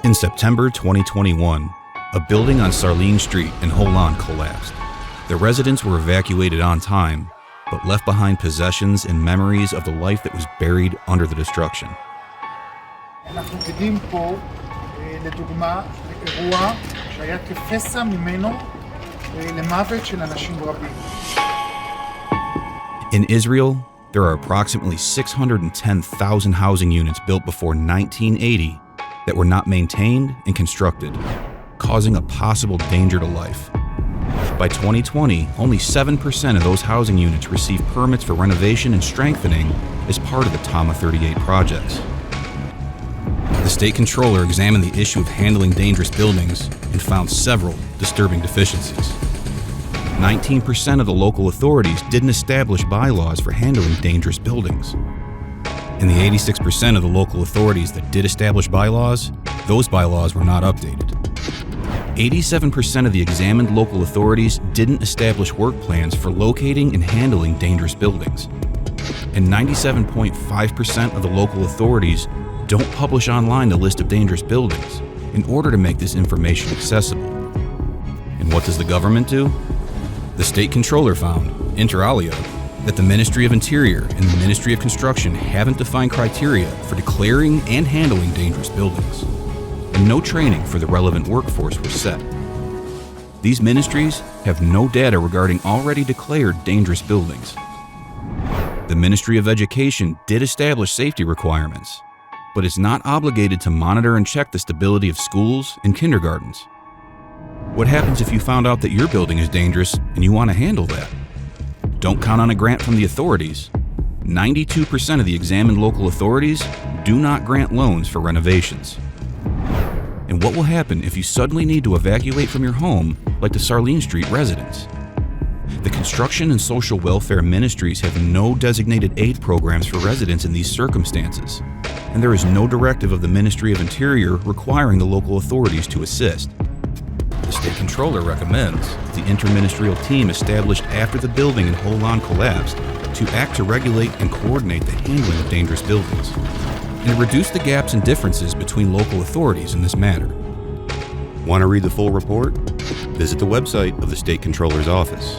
In September 2021, a building on Serlin Street in Holon collapsed. The residents were evacuated on time, but left behind possessions and memories of the life that was buried under the destruction. אנחנו עדים פה לדוגמה לאירוע שהיה כפסע ממנו למוות של אנשים רבים. In Israel, there are approximately 610,000 housing units built before 1980 that were not maintained and constructed, causing a possible danger to life. By 2020, only 7% of those housing units received permits for renovation and strengthening as part of the Tama 38 projects. The State Comptroller examined the issue of handling dangerous buildings and found several disturbing deficiencies. 19% of the local authorities didn't establish bylaws for handling dangerous buildings. In the 86% of the local authorities that did establish bylaws, those bylaws were not updated. 87% of the examined local authorities didn't establish work plans for locating and handling dangerous buildings. And 97.5% of the local authorities don't publish online the list of dangerous buildings in order to make this information accessible. And what does the government do? The State Comptroller found, inter alia, that the Ministry of Interior and the Ministry of Construction haven't defined criteria for declaring and handling dangerous buildings, and no training for the relevant workforce was set. These ministries have no data regarding already declared dangerous buildings. The Ministry of Education did establish safety requirements, but is not obligated to monitor and check the stability of schools and kindergartens. What happens if you found out that your building is dangerous and you want to handle that? Don't count on a grant from the authorities. 92% of the examined local authorities do not grant loans for renovations. And what will happen if you suddenly need to evacuate from your home, like the Serlin Street residents? The construction and social welfare ministries have no designated aid programs for residents in these circumstances, and there is no directive of the Ministry of Interior requiring the local authorities to assist. The State Comptroller recommends the interministerial team established after the building in Holon collapsed to act to regulate and coordinate the handling of dangerous buildings, and reduce the gaps and differences between local authorities in this matter. Want to read the full report? Visit the website of the State Comptroller's office.